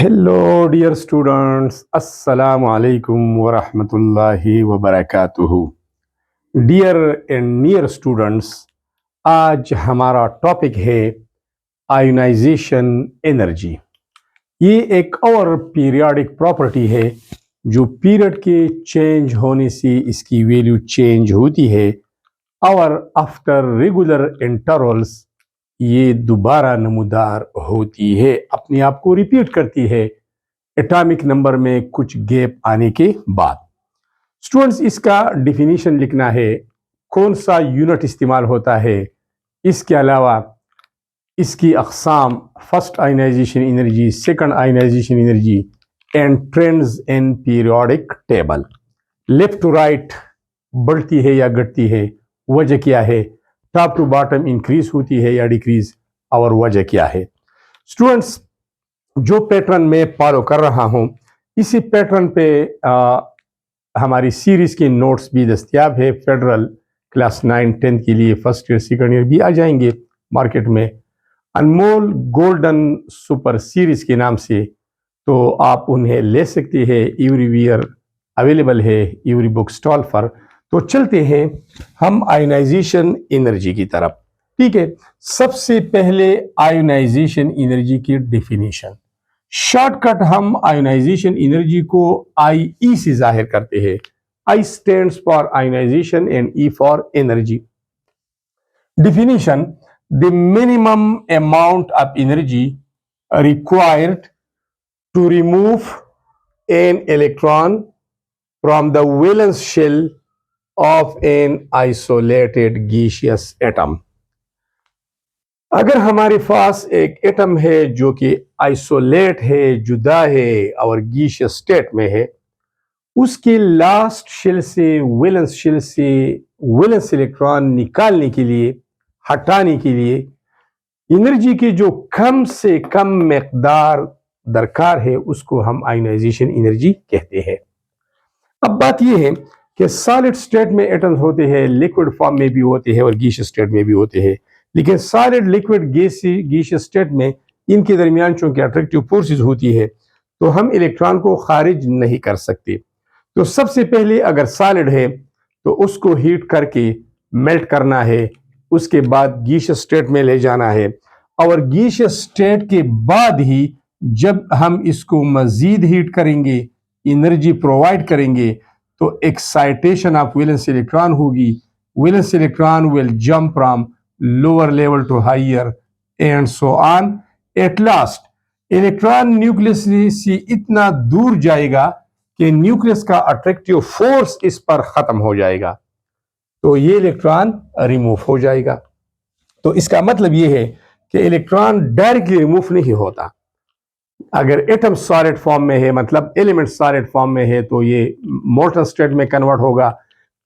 Hello, dear students. Assalamu alaikum wa rahmatullahi wa barakatuhu. Dear and near students, आज हमारा topic है ionisation energy. ये एक और पीरियोडिक प्रॉपर्टी है जो पीरियड के चेंज होने से इसकी वैल्यू चेंज होती है और आफ्टर रेगुलर इंटरवल्स ये दोबारा नमूदार होती है, अपने आप को रिपीट करती है एटॉमिक नंबर में कुछ गैप आने के बाद। स्टूडेंट्स, इसका डिफिनीशन लिखना है, कौन सा यूनिट इस्तेमाल होता है, इसके अलावा इसकी अक़साम, first ionization energy, second ionization energy and trends in periodic table. Left to right बढ़ती है या घटती है, वजह क्या है, टॉप टू बॉटम इंक्रीज होती है या डिक्रीज, और वजह क्या है। स्टूडेंट्स, जो पैटर्न मैं फॉलो कर रहा हूं, इसी पैटर्न पे हमारी सीरीज के नोट्स भी दस्तयाब है। फेडरल क्लास 9 10 के लिए फर्स्ट ईयर सेकंड ईयर भी आ जाएंगे मार्केट में, अनमोल गोल्डन सुपर सीरीज के नाम से, तो आप उन्हें ले सकते हैं। एवरीवेयर अवेलेबल है एवरी बुक स्टॉल पर। तो चलते हैं हम आयोनाइजेशन एनर्जी की तरफ। ठीक है, सबसे पहले आयोनाइजेशन एनर्जी की डेफिनेशन, शॉर्टकट हम आयोनाइजेशन एनर्जी को आई से जाहिर करते हैं। I stands for ionization and E for energy. Definition, the minimum amount of energy required to remove an electron from the valence shell of an isolated gaseous atom. अगर हमारे पास एक atom है जो कि आइसोलेट है, जुदा है और गैसियस स्टेट में है, उसके लास्ट शेल से वैलेंस इलेक्ट्रॉन निकालने के लिए, हटाने के लिए एनर्जी की जो कम से कम मकदार दरकार है, उसको हम आयोनाइजेशन एनर्जी कहते हैं। अब बात यह है कि सॉलिड स्टेट में एटम्स होते हैं, लिक्विड फॉर्म में भी होते हैं और गैसियस स्टेट में भी होते हैं। लेकिन सॉलिड, लिक्विड, गैसियस स्टेट में इनके दरमियान चूंकि अट्रैक्टिव फोर्सेस होती है, तो हम इलेक्ट्रॉन को खारिज नहीं कर सकते। तो सबसे पहले अगर सॉलिड है तो उसको हीट करके मेल्ट करना है, उसके बाद गैसियस स्टेट में ले जाना है, और गैसियस स्टेट के बाद ही जब हम इसको मजीद हीट करेंगे, एनर्जी प्रोवाइड करेंगे, तो एक्साइटेशन ऑफ वैलेंस इलेक्ट्रॉन होगी। Valence electron will jump from lower level to higher and so on. At last electron nucleus से इतना दूर जाएगा कि न्यूक्लियस का अट्रैक्टिव फोर्स इस पर खत्म हो जाएगा, तो ये इलेक्ट्रॉन रिमूव हो जाएगा। तो इसका मतलब ये है कि इलेक्ट्रॉन डायरेक्टली रिमूव नहीं होता। अगर एटम सॉलिड फॉर्म में है, मतलब एलिमेंट सॉलिड फॉर्म में है, तो ये मोल्टन स्टेट में कन्वर्ट होगा।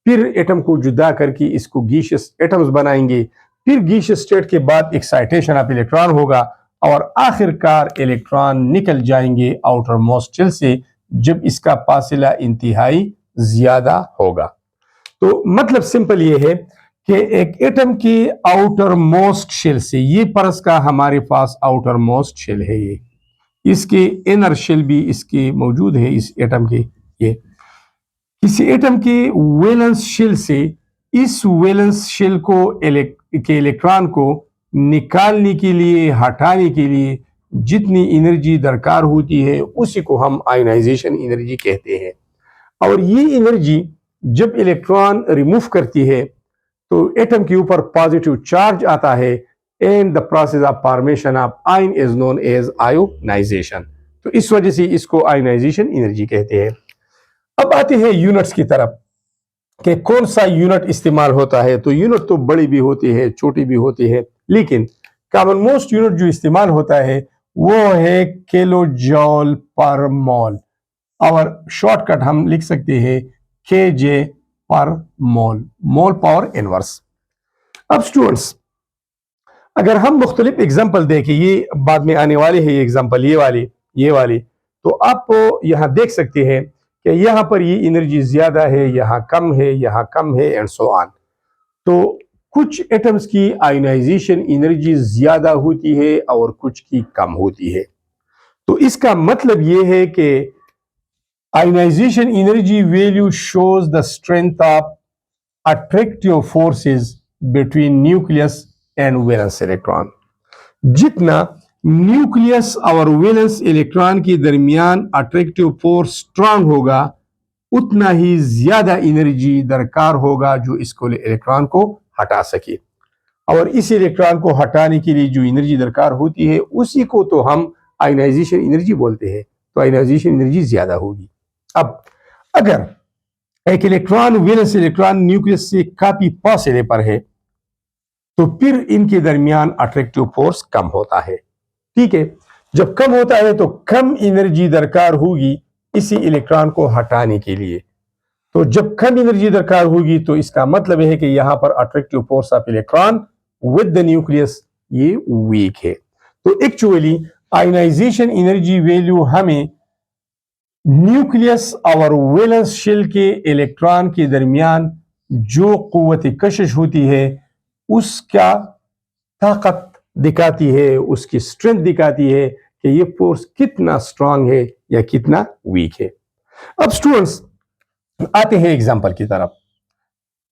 फिर एटम को जुदा करके इसको गैसियस एटम्स बनाएंगे, फिर गैसियस स्टेट के बाद एक्साइटेशन ऑफ इलेक्ट्रॉन होगा और आखिरकार इलेक्ट्रॉन निकल जाएंगे आउटर मोस्ट शेल से, जब इसका फासला इंतहाई ज्यादा होगा। तो मतलब सिंपल ये है कि एक एटम की आउटर मोस्ट शेल से, ये परस का हमारे पास आउटर मोस्ट शेल है, ये इसके इनर शेल भी इसके मौजूद है इस एटम के। ये किसी एटम के वैलेंस शेल से इस वैलेंस शेल को इलेक्ट्रॉन को निकालने के लिए, हटाने के लिए जितनी एनर्जी दरकार होती है, उसी को हम आयोनाइजेशन एनर्जी कहते हैं। और ये एनर्जी जब इलेक्ट्रॉन रिमूव करती है तो एटम के ऊपर पॉजिटिव चार्ज आता है, and the process of formation of ion is known as ionization। तो इस वजह से इसको आयोनाइजेशन एनर्जी कहते हैं। अब आते हैं यूनिट्स की तरफ कि कौन सा यूनिट इस्तेमाल होता है। तो यूनिट तो बड़ी भी होती है, छोटी भी होती है, लेकिन कॉमन मोस्ट यूनिट जो इस्तेमाल होता है वो है किलो जॉल पर मोल, और शॉर्टकट हम लिख सकते हैं केजे पर मोल, मोल पावर इनवर्स। अब स्टूडेंट्स, अगर हम मुख्तलिफ एग्जाम्पल देखें, ये बाद में आने वाले हैं ये एग्जाम्पल, ये वाले, तो आप यहाँ देख सकते हैं कि यहाँ पर ये एनर्जी ज्यादा है, यहाँ कम है, यहाँ कम है, एंड सो ऑन। तो कुछ एटम्स की आयोनाइजेशन एनर्जी ज्यादा होती है और कुछ की कम होती है। तो इसका मतलब ये है कि ionization energy value shows the strength of attractive forces between nucleus and valence electron. जितना न्यूक्लियस और वैलेंस इलेक्ट्रॉन के दरमियान अट्रैक्टिव फोर्स स्ट्रांग होगा, उतना ही ज्यादा एनर्जी दरकार होगा जो इसको इलेक्ट्रॉन को हटा सके। और इस इलेक्ट्रॉन को हटाने के लिए जो एनर्जी दरकार होती है उसी को तो हम आयोनाइजेशन एनर्जी बोलते हैं। तो आयोनाइजेशन एनर्जी ज्यादा होगी। अब अगर एक इलेक्ट्रॉन वैलेंस इलेक्ट्रॉन न्यूक्लियस से काफी फासले पर है तो फिर इनके दरमियान अट्रैक्टिव फोर्स कम होता है। ठीक है, जब कम होता है तो कम एनर्जी दरकार होगी इसी इलेक्ट्रॉन को हटाने के लिए। तो जब कम एनर्जी दरकार होगी तो इसका मतलब है कि यहां पर attractive force of electron with the nucleus ये वीक है। तो एक्चुअली आयोनाइजेशन एनर्जी वैल्यू हमें न्यूक्लियस और वैलेंस शेल के इलेक्ट्रॉन के दरमियान जो कुव्वत कशिश होती है उसका ताकत दिखाती है, उसकी स्ट्रेंथ दिखाती है कि ये फोर्स कितना स्ट्रांग है या कितना वीक है। अब स्टूडेंट्स आते हैं एग्जाम्पल की तरफ।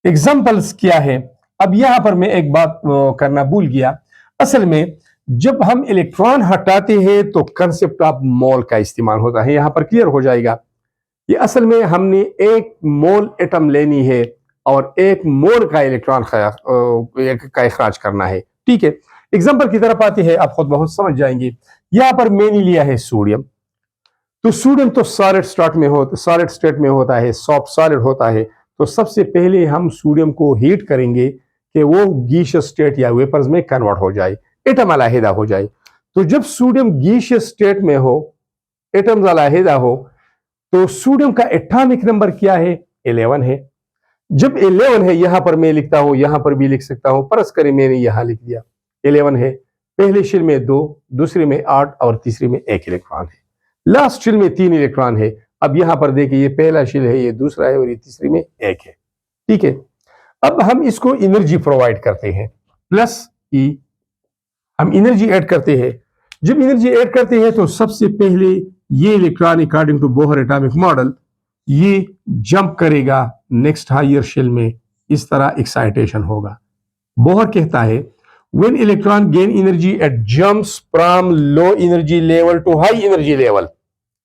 एग्जाम्पल्स क्या है? अब यहां पर मैं एक बात करना भूल गया। असल में जब हम इलेक्ट्रॉन हटाते हैं तो कंसेप्ट ऑफ मोल का इस्तेमाल होता है। यहां पर क्लियर हो जाएगा। ये असल में हमने एक मोल एटम लेनी है और एक मोल का इलेक्ट्रॉन का इखराज करना है। ठीक है, एग्जाम्पल की तरफ आते हैं, आप खुद बहुत समझ जाएंगे। यहां पर मैंने लिया है सोडियम। तो सोडियम तो सॉलिड स्टेट में होता है, सॉफ्ट सॉलिड होता है। तो सबसे पहले हम सोडियम को हीट करेंगे कि वो गैसियस स्टेट या वेपर्स में कन्वर्ट हो जाए, एटम अलहदा हो जाए। तो जब सोडियम गैसियस स्टेट में हो, एटम्स अलहदा हो, तो सोडियम का एटॉमिक नंबर क्या है? 11 है। जब 11 है, यहां पर मैं लिखता हूं, यहां पर भी लिख सकता हूं, परस करें मैंने यहां लिख दिया 11 है। पहले शेल में 2, दूसरे में 8 और तीसरे में 1 इलेक्ट्रॉन है। लास्ट शेल में 3 इलेक्ट्रॉन है। अब यहां पर देखिए, ये पहला शेल है, ये दूसरा है और ये तीसरी में 1 है। ठीक है, अब हम इसको एनर्जी प्रोवाइड करते हैं, प्लस ई हम एनर्जी ऐड करते हैं। जब एनर्जी ऐड करते हैं तो सबसे पहले ये electron according to Bohr atomic model ये जंप करेगा नेक्स्ट हायर शेल में, इस तरह एक्साइटेशन होगा। बोहर कहता है when electron gain energy it jumps from low energy level to high energy level।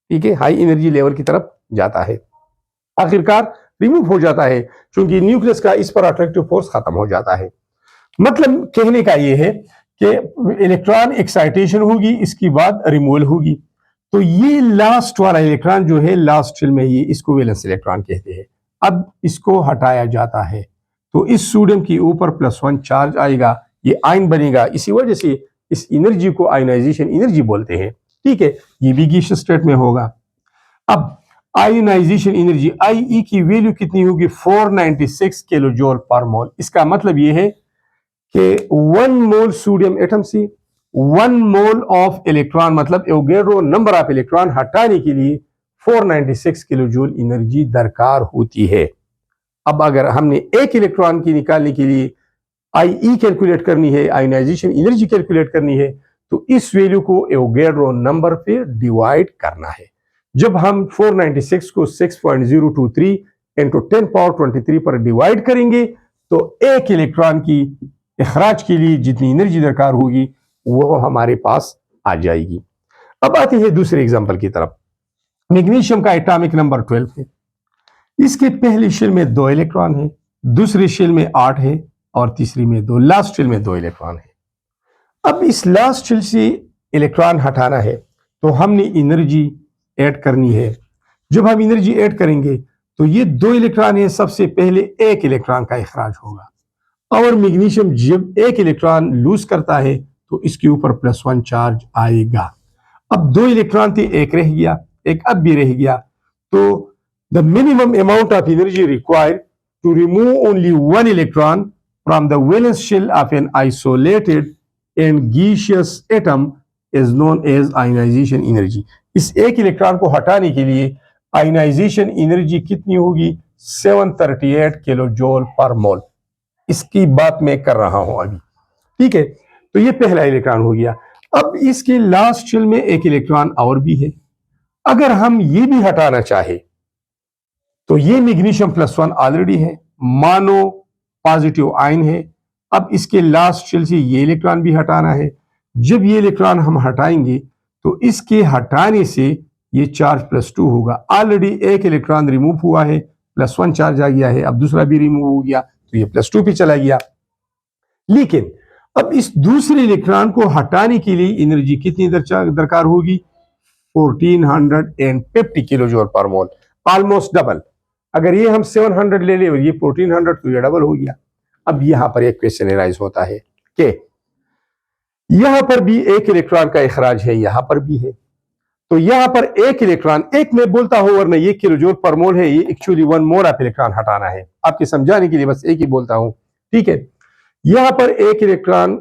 ठीक है, हाई एनर्जी लेवल की तरफ जाता है, आखिरकार रिमूव हो जाता है क्योंकि न्यूक्लियस का इस पर अट्रैक्टिव फोर्स खत्म हो जाता है। मतलब कहने का यह है कि इलेक्ट्रॉन एक्साइटेशन होगी, इसके बाद रिमूवल होगी। तो ये लास्ट वाला इलेक्ट्रॉन जो है लास्ट शेल में, ये इसको वैलेंस इलेक्ट्रॉन कहते हैं। अब इसको हटाया जाता है तो इस सोडियम के ऊपर +1 चार्ज आएगा, ये आयन बनेगा। इसी वजह से इस एनर्जी को आयोनाइजेशन एनर्जी बोलते हैं। ठीक है, ये भी गैसियस स्टेट में होगा। अब आयोनाइजेशन एनर्जी IE की वैल्यू कितनी होगी? 496 किलो जूल पर मोल। इसका मतलब ये है कि 1 मोल सोडियम एटम से 1 मोल ऑफ इलेक्ट्रॉन, मतलब एवोगैड्रो नंबर ऑफ इलेक्ट्रॉन हटाने के लिए 496 किलो जूल एनर्जी दरकार होती है। अब अगर हमने एक इलेक्ट्रॉन की निकालने के लिए IE कैलकुलेट करनी है, आयोनाइजेशन एनर्जी कैलकुलेट करनी है, तो इस वैल्यू को एवोगैड्रो नंबर पे डिवाइड करना है। जब हम 496 को 6.023 इंटू 10 पावर 23 पर डिवाइड करेंगे तो एक इलेक्ट्रॉन की इखराज के लिए जितनी एनर्जी दरकार होगी वो हमारे पास आ जाएगी। अब आते हैं दूसरे एग्जांपल की तरफ। मैग्नीशियम का एटॉमिक नंबर 12 है। इसके पहली शेल में 2 इलेक्ट्रॉन है, दूसरी शेल में 8 है और तीसरी में 2, लास्ट शेल में 2 इलेक्ट्रॉन है। अब इस लास्ट शेल से इलेक्ट्रॉन हटाना है तो हमने एनर्जी ऐड करनी है। जब हम एनर्जी ऐड करेंगे तो ये 2 इलेक्ट्रॉन है, सबसे पहले 1 इलेक्ट्रॉन का इखराज होगा। और मैग्नीशियम जब 1 इलेक्ट्रॉन लूज करता है तो इसके ऊपर +1 चार्ज आएगा। अब 2 इलेक्ट्रॉन थे, 1 रह गया, 1 अब भी रह गया। तो the minimum amount of energy required to remove only 1 electron from the valence shell of an isolated and gaseous atom is known as ionization energy। इस एक इलेक्ट्रॉन को हटाने के लिए आयोनाइजेशन एनर्जी कितनी होगी? 738 किलो जूल पर मोल। इसकी बात मैं कर रहा हूं अभी। ठीक है, तो ये पहला इलेक्ट्रॉन हो गया। अब इसके लास्ट शेल में एक इलेक्ट्रॉन और भी है। अगर हम ये भी हटाना चाहे तो ये मैग्नीशियम +1 ऑलरेडी है, मानो पॉजिटिव आयन है। अब इसके लास्ट शेल से ये इलेक्ट्रॉन भी हटाना है। जब ये इलेक्ट्रॉन हम हटाएंगे तो इसके हटाने से ये चार्ज +2 होगा। ऑलरेडी एक इलेक्ट्रॉन रिमूव हुआ है, +1 चार्ज आ गया है, अब दूसरा भी रिमूव हो गया तो ये +2 पे चला गया। लेकिन अब इस दूसरे इलेक्ट्रॉन को हटाने के लिए एनर्जी कितनी दरकार होगी? 1450 किलो जूल पर मोल, ऑलमोस्ट डबल। अगर ये हम 700 ले ले और ये 1400 तो ये डबल हो गया। अब यहां पर एक क्वेश्चन राइज होता है कि यहां पर भी एक इलेक्ट्रॉन का इखराज है, यहां पर भी है, तो यहां पर एक इलेक्ट्रॉन, एक में बोलता हूं वरना ये किलो जूल पर मोल है, ये एक्चुअली 1 मोल ऑफ इलेक्ट्रॉन हटाना है। आपके समझाने के लिए बस एक ही बोलता हूं, ठीक है। यहां पर एक इलेक्ट्रॉन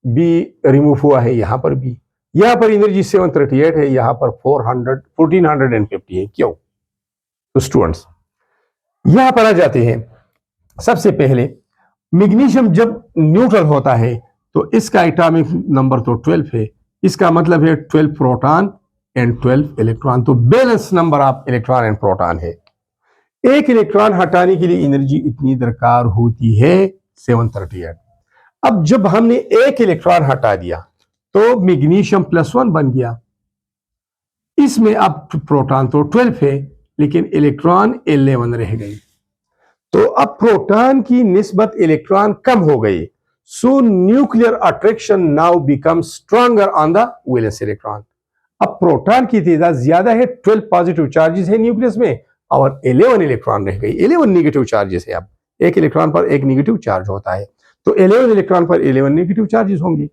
भी रिमूव हुआ है, यहां पर भी। यहां पर एनर्जी 738 है, यहां पर 1450 है। क्यों? तो स्टूडेंट्स यहां पर आ जाते हैं। सबसे पहले मैग्नीशियम जब न्यूट्रल होता है तो इसका एटॉमिक नंबर तो 12 है, इसका मतलब है 12 प्रोटॉन एंड 12 इलेक्ट्रॉन, तो balance number of electron and proton है। एक इलेक्ट्रॉन हटाने के लिए एनर्जी इतनी दरकार होती है 738। अब जब हमने एक इलेक्ट्रॉन हटा दिया तो मैग्नीशियम +1 बन गया। इसमें अब प्रोटॉन तो 12 है लेकिन इलेक्ट्रॉन 11 रह गई, तो अब प्रोटॉन की निस्बत इलेक्ट्रॉन कम हो गई। सो nuclear attraction now become stronger on the valence electron. अब प्रोटॉन की तादाद ज्यादा है, 12 पॉजिटिव चार्जेस है न्यूक्लियस में और 11 इलेक्ट्रॉन रह गई, 11 नेगेटिव चार्जेस है। अब एक इलेक्ट्रॉन पर एक नेगेटिव चार्ज होता है, तो 11 इलेक्ट्रॉन पर 11 नेगेटिव चार्जेस होंगे।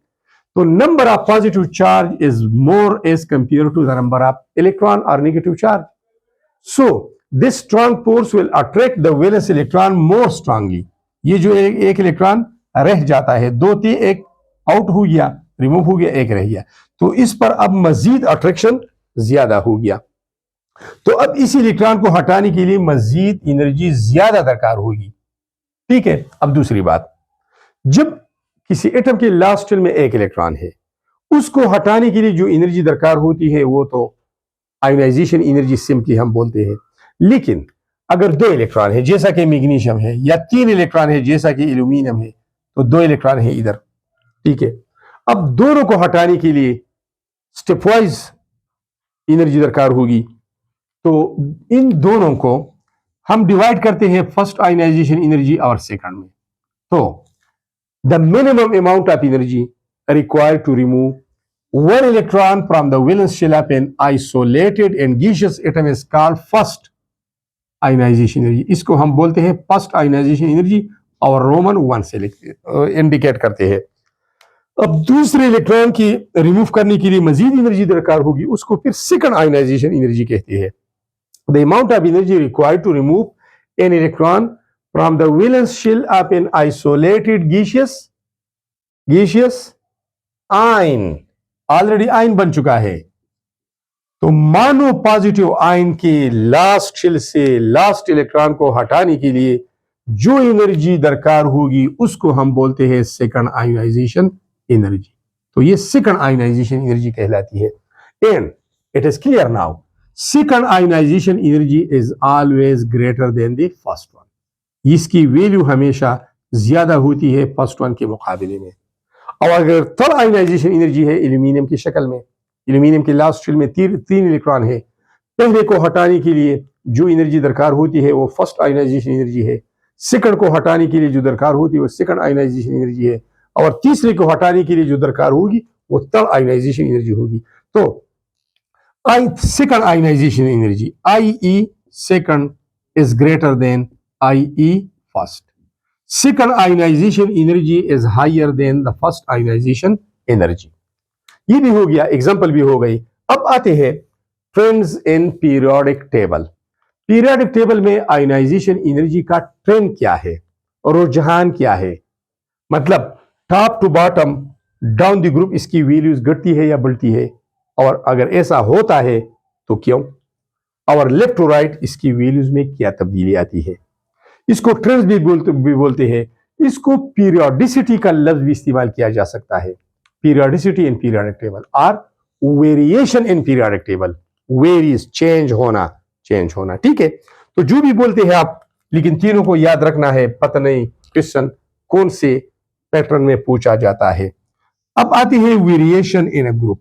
तो number of positive charge is more as compare to the number of electron और negative charge. So this strong force will attract the valence electron more strongly. ये जो एक इलेक्ट्रॉन रह जाता है, दो थे, एक आउट हो गया, रिमूव हो गया, एक रह गया, तो इस पर अब मजीद अट्रैक्शन ज्यादा हो गया। तो अब इस इलेक्ट्रॉन को हटाने के लिए मजीद एनर्जी ज्यादा दरकार होगी, ठीक है। अब दूसरी बात, जब किसी एटम के लास्ट शेल में एक इलेक्ट्रॉन है, उसको हटाने के लिए जो एनर्जी दरकार होती है वो तो आयोनाइजेशन एनर्जी सिंपली हम बोलते हैं। लेकिन अगर 2 इलेक्ट्रॉन है जैसा कि मैग्नीशियम है, या 3 इलेक्ट्रॉन है जैसा कि एल्यूमिनियम है, तो 2 इलेक्ट्रॉन है इधर, ठीक है। अब दोनों को हटाने के लिए स्टेपवाइज एनर्जी दरकार होगी, तो इन दोनों को हम डिवाइड करते हैं फर्स्ट आयोनाइजेशन एनर्जी और सेकंड में। तो the minimum amount of energy required to remove one electron from the valence shell of an isolated and gaseous atom is called first ionization energy। इसको हम बोलते हैं फर्स्ट आयोनाइजेशन एनर्जी और Roman 1 से indicate करते हैं। अब दूसरे इलेक्ट्रॉन की रिमूव करने के लिए मजीद एनर्जी दरकार होगी, उसको फिर सेकंड आयोनाइजेशन एनर्जी कहते हैं। The amount of energy required to remove an electron from the valence shell of an isolated gaseous ion, already ion बन चुका है, तो मानो पॉजिटिव आयन के लास्ट शेल से लास्ट इलेक्ट्रॉन को हटाने के लिए जो एनर्जी दरकार होगी उसको हम बोलते हैं सेकंड आयोनाइजेशन एनर्जी। तो ये सेकंड आयोनाइजेशन एनर्जी कहलाती है। And it is clear now, second ionization energy is always greater than the first one. इसकी वैल्यू हमेशा ज्यादा होती है फर्स्ट वन के मुकाबले में। और अगर थर्ड आयोनाइजेशन एनर्जी है एल्यूमिनियम की शक्ल में, एल्यूमिनियम के लास्ट शेल में 3 इलेक्ट्रॉन है, पहले को हटाने के लिए जो एनर्जी दरकार होती है वो फर्स्ट आयोनाइजेशन एनर्जी है, सेकंड को हटाने के लिए जो दरकार होती है वो सेकंड आयोनाइजेशन एनर्जी है, और तीसरे को हटाने के लिए जो दरकार होगी वो थर्ड आयोनाइजेशन एनर्जी होगी। तो second ionization energy IE second is greater than IE first. Second ionization energy is higher than the first ionization energy. ये भी हो गया, एग्जाम्पल भी हो गई। अब आते हैं trends in periodic table. Periodic table में आयोनाइजेशन एनर्जी का ट्रेंड क्या है और रुझान क्या है, मतलब top to bottom down the group इसकी वैल्यूज घटती है या बढ़ती है, और अगर ऐसा होता है तो क्यों, और लेफ्ट टू राइट इसकी वैल्यूज में क्या तब्दीली आती है। इसको ट्रेंड्स भी बोलते हैं। इसको पीरियोडिसिटी का लफ्ज भी इस्तेमाल किया जा सकता है। periodicity in periodic table or variation in periodic table. Varies, change होना, ठीक है। तो जो भी बोलते हैं आप, लेकिन तीनों को याद रखना है, पता नहीं क्वेश्चन कौन से पैटर्न में पूछा जाता है। अब आती है variation in a group.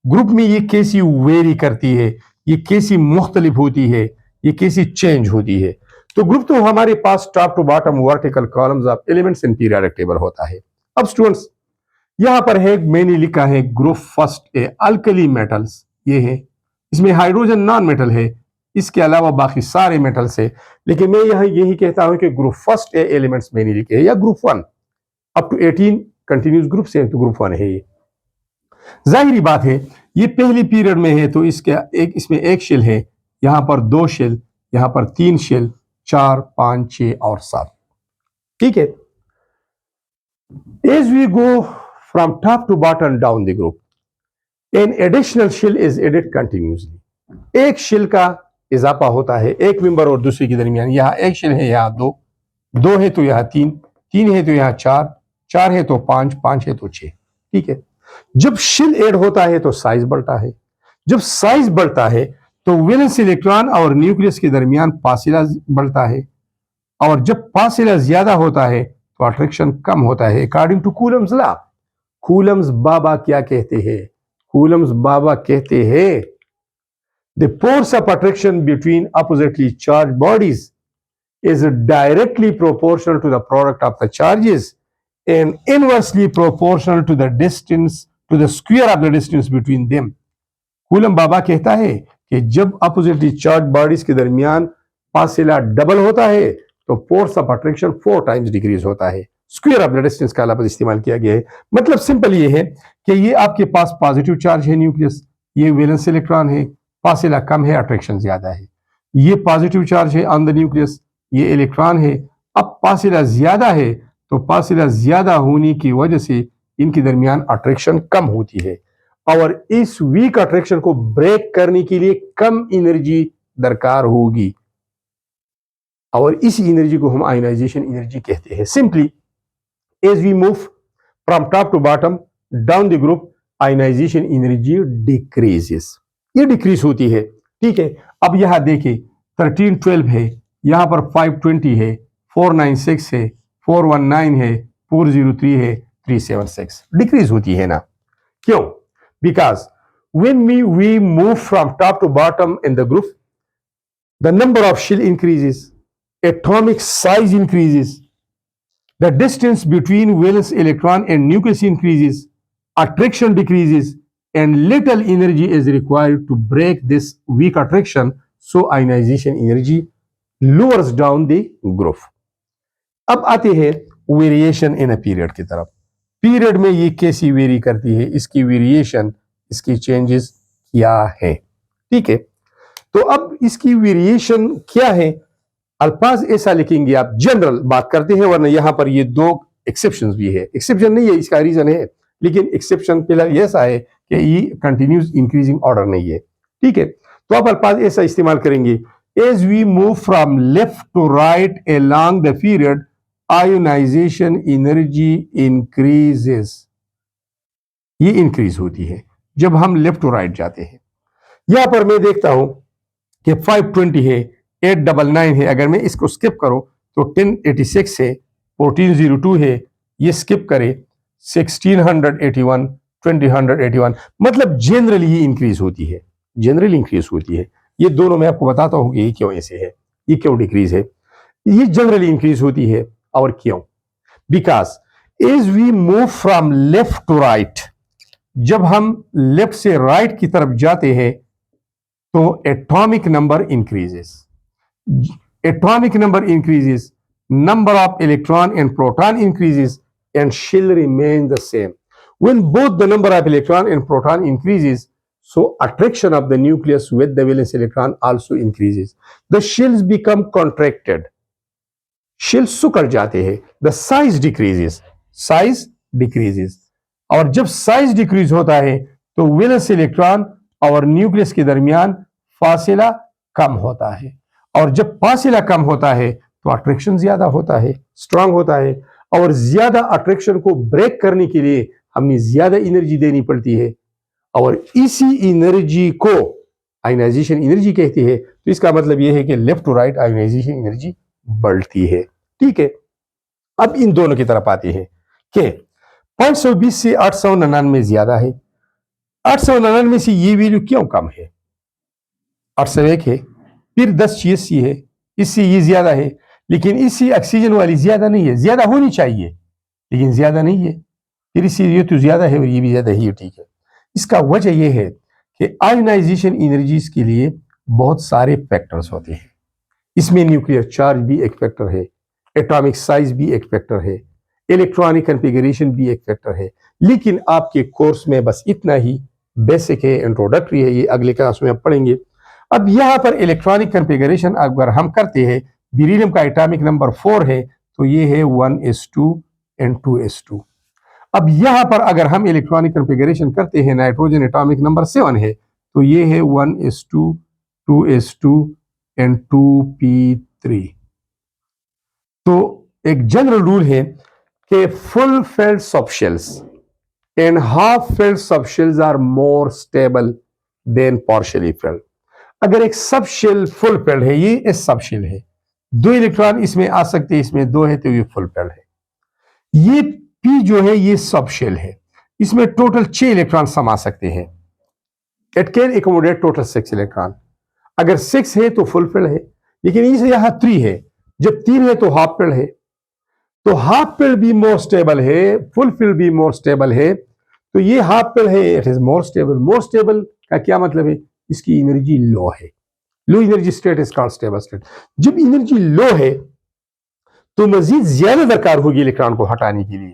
Group में ये कैसी वेरी करती है, ये कैसी मुख्तलिफ होती है, ये कैसी चेंज होती है। तो ग्रुप तो हमारे पास top to bottom vertical columns of elements in periodic table होता है। अब स्टूडेंट्स यहां पर है, मैंने लिखा है group first A alkali metals, ये है, इसमें हाइड्रोजन नॉन मेटल है, इसके अलावा बाकी सारे मेटल्स है। लेकिन मैं यहां यही कहता हूं कि ग्रुप फर्स्ट ए एलिमेंट्स मैंने लिखे है, या group 1 up to 18 continuous group से, तो ग्रुप 1 है ये। जाहिरी बात है ये पहली पीरियड में है, तो इसमें एक शेल है, यहां पर 2 शेल, यहां पर 3 शेल, 4, 5, 6 और 7, ठीक है। As we go from top to bottom down the group, an additional shell is added continuously. एक शेल का इजाफा होता है एक मेंबर और दूसरे के दरमियान। यहाँ एक शेल है, यहाँ 2, 2 है तो यहाँ 3, 3 है तो यहाँ 4, 4 है तो 5, 5 है तो 6, ठीक है। जब शेल ऐड होता है तो साइज बढ़ता है, जब साइज बढ़ता है तो वैलेंस इलेक्ट्रॉन और न्यूक्लियस के दरमियान फासिला बढ़ता है, और जब फासिला ज्यादा होता है तो अट्रैक्शन कम होता है। According to Coulomb's law, Coulomb's बाबा क्या कहते हैं? कूलम्स बाबा कहते हैं the force of attraction between oppositely charged bodies is directly proportional to the product of the charges and inversely proportional to the distance, to the square of the distance between them. Coulomb बाबा कहता है कि जब oppositely charge bodies के दरमियान फासिला double होता है तो force of attraction 4 times decrease होता है। स्क्वायर ऑफ द डिस्टेंस का लफ्ज इस्तेमाल किया गया है। मतलब सिंपल ये है कि ये आपके पास पॉजिटिव चार्ज है न्यूक्लियस, ये वैलेंस इलेक्ट्रॉन है, फासिला कम है, अट्रैक्शन ज्यादा है। ये पॉजिटिव चार्ज है ऑन द न्यूक्लियस, ये इलेक्ट्रॉन है। अब फासिला ज्यादा है तो फासिला ज्यादा होने की वजह से इनके दरमियान अट्रैक्शन कम होती है, और इस वीक अट्रैक्शन को ब्रेक करने के लिए कम एनर्जी दरकार होगी, और इस एनर्जी को हम आयनाइजेशन एनर्जी कहते हैं। Simply as we move from top to bottom down the group, ionization energy decreases, ये डिक्रीज होती है, ठीक है। अब यहां देखिए 1312 है, यहां पर 520 है, 496 है, 419 है, 403 है, 376 डिक्रीज होती है ना। क्यों? Because when we move from top to bottom in the group, the number of shell increases, atomic size increases, the distance between valence electron and nucleus increases, attraction decreases, and little energy is required to break this weak attraction, so ionization energy lowers down the group. अब आते हैं variation in a period की तरफ। Period में ये कैसी very करती है, इसकी वेरिएशन, इसकी चेंजेस क्या है, ठीक है। तो अब इसकी वेरिएशन क्या है, अल्फाज ऐसा लिखेंगे आप, जनरल बात करते हैं, वरना यहां पर ये 2 एक्सेप्शंस भी है। एक्सेप्शन नहीं है, इसका रीजन है, लेकिन एक्सेप्शन पहला ऐसा है कि ये कंटिन्यूस इंक्रीजिंग ऑर्डर नहीं है, ठीक है। तो आप अल्फाज ऐसा इस्तेमाल करेंगे, as we move from left to right along the period, ionization energy increases, ये इंक्रीज होती है जब हम लेफ्ट टू राइट जाते हैं। यहां पर मैं देखता हूं कि 520 है, 899 है, अगर मैं इसको स्किप करूं तो 1086 है, 1402 है, ये स्किप करे 1681, 2081, मतलब जनरली ये इंक्रीज होती है, जनरली इंक्रीज होती है। ये दोनों मैं आपको बताता हूं कि ये क्यों ऐसे है, ये क्यों डिक्रीज है, ये जनरली इंक्रीज होती है, और क्यों? Because as we move from left to right, जब हम लेफ्ट से राइट की तरफ जाते हैं तो atomic number increases, atomic number increases, number of electron and proton increases and shell remain the same. When both the number of electron and proton increases, so attraction of the nucleus with the valence electron also increases. The shells become contracted. Shells सुकड़ जाते हैं. The size decreases. Size decreases. और जब size decrease होता है तो valence electron और nucleus के दरमियान फासिला कम होता है, और जब फासिला कम होता है तो अट्रैक्शन ज्यादा होता है, स्ट्रांग होता है, और ज्यादा अट्रैक्शन को ब्रेक करने के लिए हमें ज्यादा एनर्जी देनी पड़ती है और इसी एनर्जी को आयनाइजेशन एनर्जी कहते हैं। तो इसका मतलब यह है कि left to right ionization energy बढ़ती है। ठीक है, अब इन दोनों की तरफ आते हैं कि 520 से 899 ज्यादा है, 899 से ये वैल्यू क्यों कम है? 801 है, फिर 10 86 है, इससे ये ज्यादा है, लेकिन इससे ऑक्सीजन वाली ज्यादा नहीं है, ज्यादा होनी चाहिए लेकिन ज्यादा नहीं है, फिर इससे ये तो ज्यादा है और ये भी ज्यादा है, ये ठीक है। इसका वजह यह है कि आयनाइजेशन एनर्जीज के लिए बहुत सारे फैक्टर्स होते हैं। इसमें न्यूक्लियर चार्ज भी एक फैक्टर है, एटॉमिक साइज भी एक फैक्टर है, इलेक्ट्रॉनिक कॉन्फ़िगरेशन भी एक फैक्टर है। लेकिन आपके कोर्स में बस इतना ही बेसिक है, इंट्रोडक्टरी है, ये अगले क्लास में आप पढ़ेंगे। अब यहां पर इलेक्ट्रॉनिक कॉन्फ़िगरेशन अगर हम करते हैं, बेरिलियम का एटॉमिक नंबर 4 है तो ये है 1s2 and 2s2। अब यहां पर अगर हम इलेक्ट्रॉनिक कॉन्फ़िगरेशन करते हैं, नाइट्रोजन एटॉमिक नंबर 7 है तो ये है 1s2 2s2 and 2p3। तो एक जनरल रूल है कि full filled subshells and half filled subshells are more stable than partially filled. अगर एक सबशेल फुल फिल्ड है, ये इस सबशेल है, 2 इलेक्ट्रॉन इसमें आ सकते हैं, इसमें 2 है तो ये फुल फिल्ड है। ये पी जो है ये सबशेल है, इसमें टोटल 6 इलेक्ट्रॉन समा सकते हैं। It can accommodate total 6 electron. अगर 6 है तो फुल फिल्ड है, लेकिन इसे यहां 3 है, जब 3 है तो हाफ फिल्ड है। तो हाफ फिल्ड भी मोर स्टेबल है, फुल फिल्ड भी मोर स्टेबल है, तो ये हाफ फिल्ड है, it is more stable. More stable का क्या मतलब है? इसकी एनर्जी लो है, low energy state is called stable state. जब एनर्जी लो है तो मजीद ज्यादा दरकार होगी इलेक्ट्रॉन को हटाने के लिए।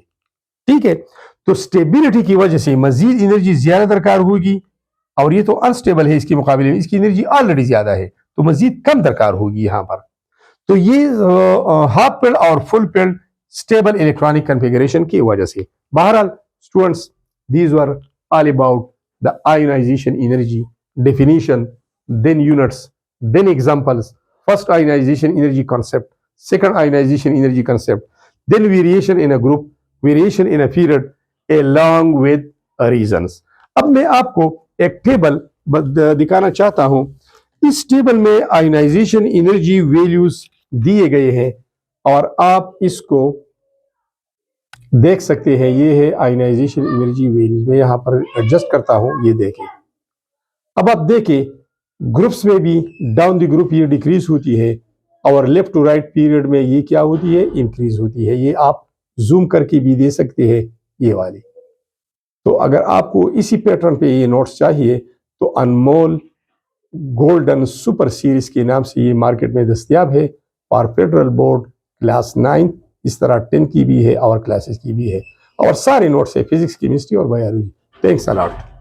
ठीक है, तो स्टेबिलिटी की वजह से मजीद एनर्जी ज्यादा दरकार होगी, और ये तो अनस्टेबल है, इसके मुकाबले में इसकी एनर्जी ऑलरेडी ज्यादा है तो मजीद कम दरकार होगी यहां पर। तो ये हाफ फिल्ड और full filled stable electronic configuration की वजह से। बहरहाल students, these were all about the ionization energy definition, then units, then examples. First ionization energy concept, second ionization energy concept, then variation in a group, variation in a period, along with reasons. अब मैं आपको एक table दिखाना चाहता हूं। इस table में ionization energy values दिए गए हैं और आप इसको देख सकते हैं। ये है आयनाइजेशन एनर्जी वैल्यूज। मैं यहां पर एडजस्ट करता हूं, ये देखें। अब आप देखें, ग्रुप्स में भी डाउन द ग्रुप ये डिक्रीज होती है और लेफ्ट टू राइट पीरियड में ये क्या होती है? इंक्रीज होती है। ये आप जूम करके भी दे सकते हैं, ये वाली। तो अगर आपको इसी पैटर्न पे ये नोट्स चाहिए तो अनमोल गोल्डन सुपर सीरीज के नाम से ये मार्केट में दस्तियाब है, और फेडरल बोर्ड क्लास 9, इस तरह 10 की भी है और क्लासेस की भी है, और सारे नोट्स है फिजिक्स, केमिस्ट्री और बायोलॉजी। Thanks a lot.